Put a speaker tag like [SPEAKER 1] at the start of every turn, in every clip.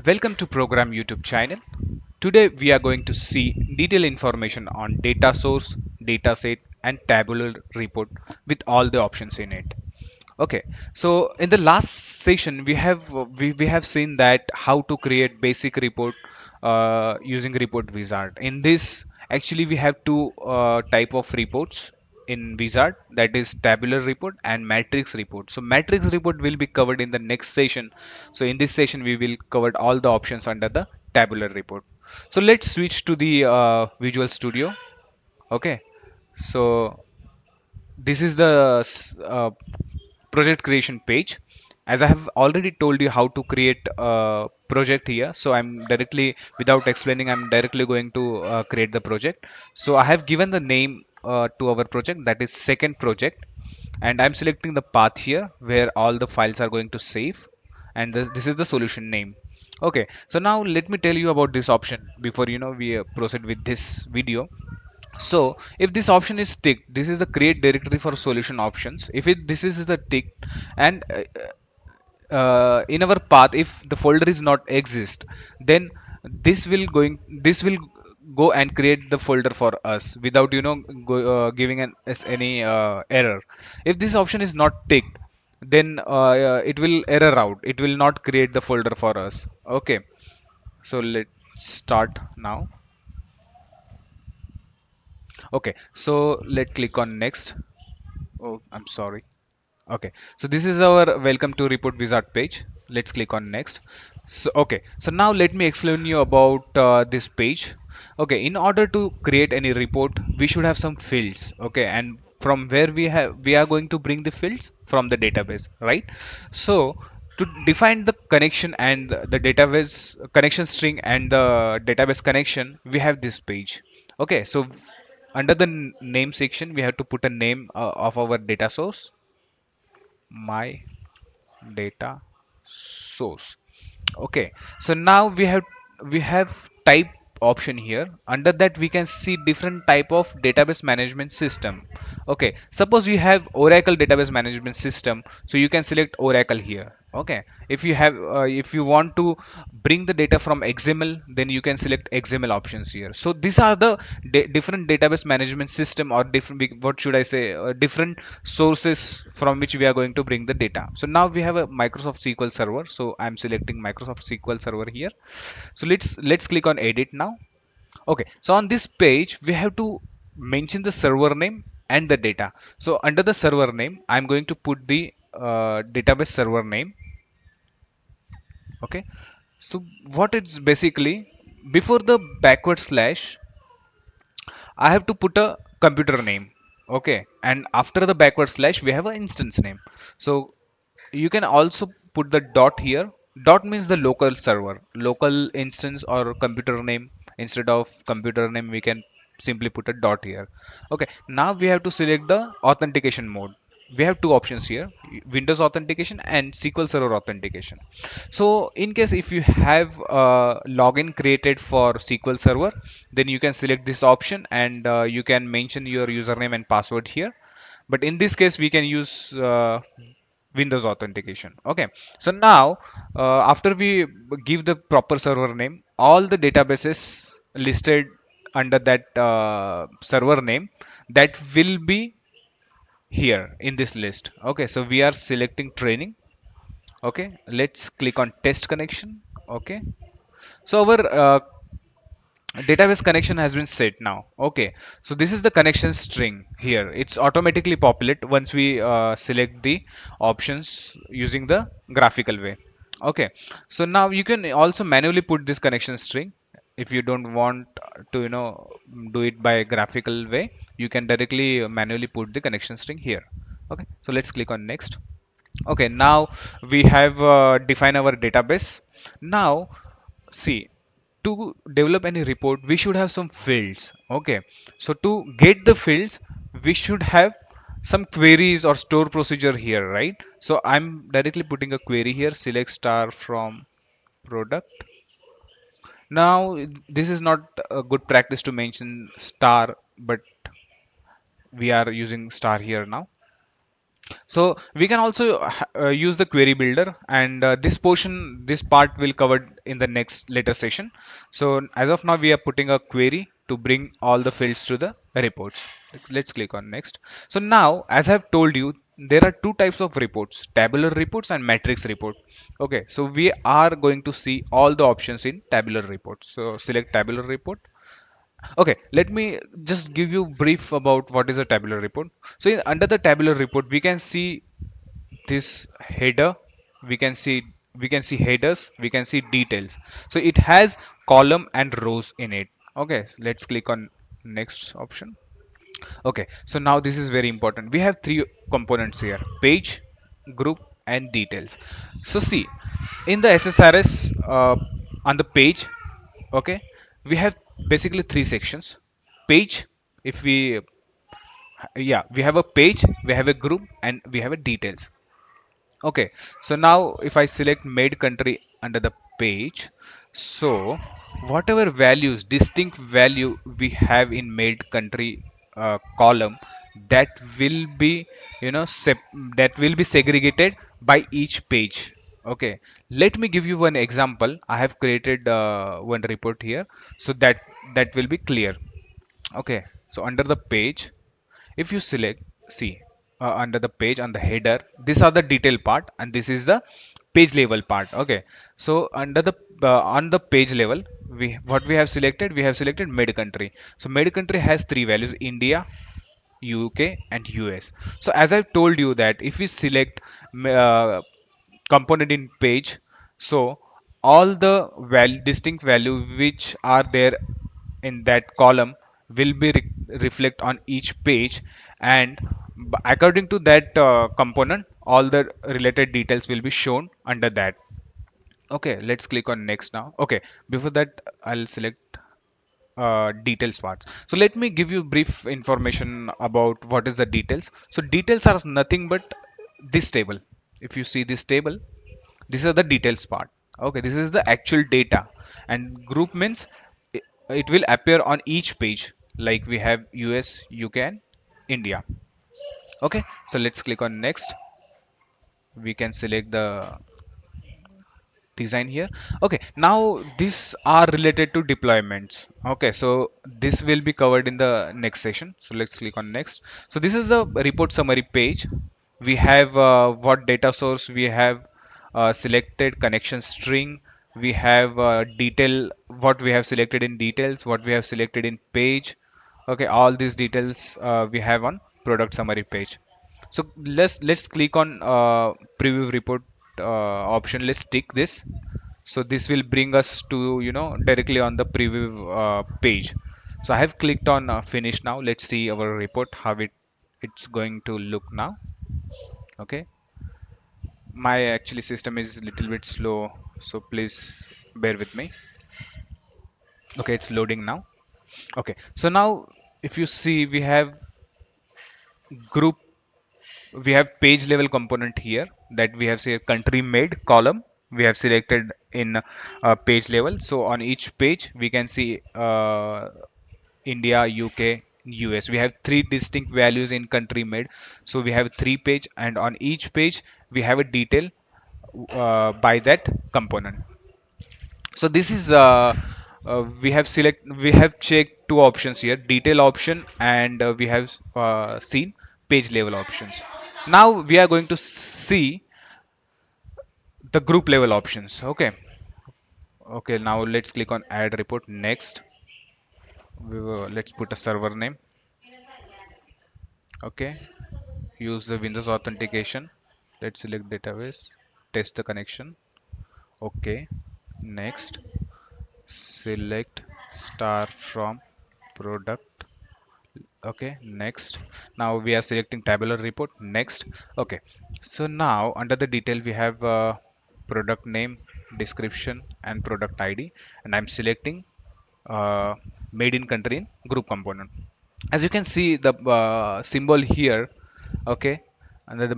[SPEAKER 1] Welcome to Program YouTube channel. Today we are going to see detailed information on data source, dataset and tabular report with all the options in it. Okay, so in the last session we have seen that how to create basic report using report wizard. In this, actually we have two type of reports in wizard, that is tabular report and matrix report. So matrix report will be covered in the next session. So in this session we will cover all the options under the tabular report. So let's switch to the Visual Studio. Okay, so this is the project creation page. As I have already told you how to create a project here, so I'm directly, without explaining, I'm directly going to create the project. So I have given the name to our project, that is second project, and I'm selecting the path here where all the files are going to save, and this is the solution name. Okay, so now let me tell you about this option before we proceed with this video. So if this option is ticked, this is the create directory for solution options. If it this is the tick, and in our path, if the folder is not exist, then this will go and create the folder for us without giving us any error. If this option is not ticked, then it will error out. It will not create the folder for us. Okay, so let's start now. Okay, so let's click on next. Oh, I'm sorry. Okay, so this is our welcome to report wizard page. Let's click on next. So okay, so now let me explain you about this page. Okay, in order to create any report, we should have some fields. Okay, and from where we are going to bring the fields from the database, right? So to define the connection and the database connection string and the database connection, we have this page. Okay, so under the name section, we have to put a name of our data source, my data source. Okay, so now we have type option here. Under that we can see different type of database management system. Okay, suppose you have Oracle database management system, so you can select Oracle here. Okay, if you want to bring the data from XML, then you can select XML options here. So these are the different database management system, or different, what should I say, different sources from which we are going to bring the data. So now we have a Microsoft SQL Server, so I'm selecting Microsoft SQL Server here. So let's click on edit now. Okay, so on this page we have to mention the server name and the data. So under the server name, I'm going to put the database server name. Okay, so what it's basically, before the backward slash, I have to put a computer name. Okay, and after the backward slash, we have an instance name. So you can also put the dot here. Dot means the local server, local instance or computer name. Instead of computer name, we can simply put a dot here. Okay, now we have to select the authentication mode. We have two options here: Windows authentication and SQL Server authentication. So in case if you have a login created for SQL Server, then you can select this option, and you can mention your username and password here. But in this case, we can use Windows authentication. Okay, so now after we give the proper server name, all the databases listed under that server name, that will be here in this list. Okay, so we are selecting training. Okay, let's click on test connection. Okay, so our database connection has been set now. Okay, so this is the connection string here. It's automatically populate once we select the options using the graphical way. Okay, so now you can also manually put this connection string. If you don't want to do it by graphical way, you can directly manually put the connection string here. Okay, so let's click on next. Okay, now we have defined our database. Now see, to develop any report, we should have some fields. Okay, so to get the fields, we should have some queries or store procedure here, right? So I'm directly putting a query here: select star from product. Now this is not a good practice to mention star, but we are using star here now. So we can also use the query builder, and this part will covered in the next later session. So as of now, we are putting a query to bring all the fields to the reports. Let's click on next. So now, as I've told you, there are two types of reports: tabular reports and matrix report. Okay, so we are going to see all the options in tabular report. So select tabular report. Okay, let me just give you brief about what is a tabular report. So under the tabular report, we can see this header, we can see headers, we can see details. So it has column and rows in it. Okay, so let's click on next option. Okay, so now this is very important. We have three components here: page, group, and details. So see, in the ssrs, on the page, okay, we have basically three sections: page, if we yeah, we have a page, we have a group, and we have a details. Okay, so now if I select made country under the page, so whatever values, distinct value we have in made country column, that will be, that will be segregated by each page. Okay, let me give you one example. I have created one report here, so that will be clear. Okay, so under the page, if you select, see, under the page on the header, these are the detail part and this is the page level part. Okay, so under the on the page level, we what we have selected made country. So made country has three values: India, UK, and US. So as I've told you that if we select component in page, so all the distinct value which are there in that column will be reflect on each page, and according to that component, all the related details will be shown under that. Okay, let's click on next now. Okay, before that, I'll select details parts. So let me give you brief information about what is the details. So details are nothing but this table. If you see this table, these are the details part. Okay, this is the actual data, and group means it, it will appear on each page, like we have US, UK, and India. Okay, so let's click on next. We can select the design here. Okay, now these are related to deployments. Okay, so this will be covered in the next session, so let's click on next. So this is the report summary page. We have what data source we have selected, connection string, we have detail, what we have selected in details, what we have selected in page. Okay, all these details we have on product summary page. So let's click on preview report option. Let's tick this. So this will bring us to, directly on the preview page. So I have clicked on finish now. Let's see our report how it's going to look now. Okay, my actually system is a little bit slow, so please bear with me. Okay, it's loading now. Okay, so now if you see, we have group, we have page level component here, that we have say country made column we have selected in page level. So on each page we can see India, UK, US. We have three distinct values in country made, so we have three page, and on each page we have a detail by that component. So this is we have checked two options here: detail option, and we have seen page level options. Now we are going to see the group level options. Okay, okay, now let's click on add report. Next, let's put a server name. Okay, use the Windows authentication. Let's select database, test the connection. Okay, next, select star from product. Okay, next. Now we are selecting tabular report. Next. Okay, so now under the detail we have product name, description, and product ID, and I'm selecting made in country in group component. As you can see the symbol here. Okay, under the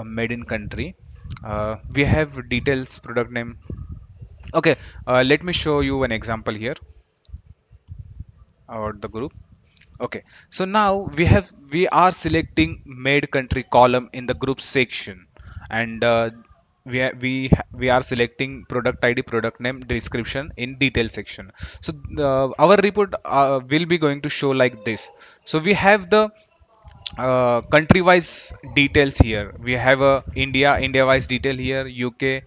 [SPEAKER 1] made in country, we have details, product name. Okay, let me show you an example here about the group. Okay, so now we are selecting made country column in the group section, and we are selecting product ID, product name, description in detail section. So our report will be going to show like this. So we have the country wise details here. We have a India wise detail here, UK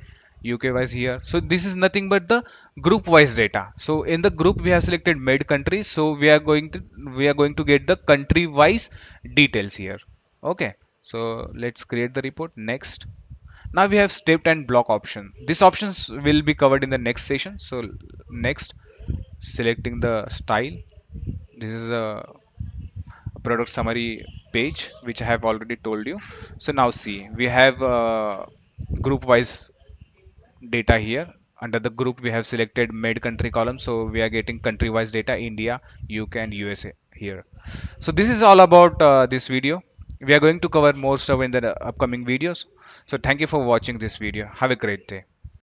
[SPEAKER 1] wise here. So this is nothing but the group wise data. So in the group we have selected made country, so we are going to get the country wise details here. Okay, so let's create the report. Next, now we have step and block option. These options will be covered in the next session. So next, selecting the style. This is a product summary page which I have already told you. So now see, we have group wise data here. Under the group we have selected made country column, so we are getting country wise data: India, UK and USA here. So this is all about this video. We are going to cover more stuff in the upcoming videos. So thank you for watching this video. Have a great day.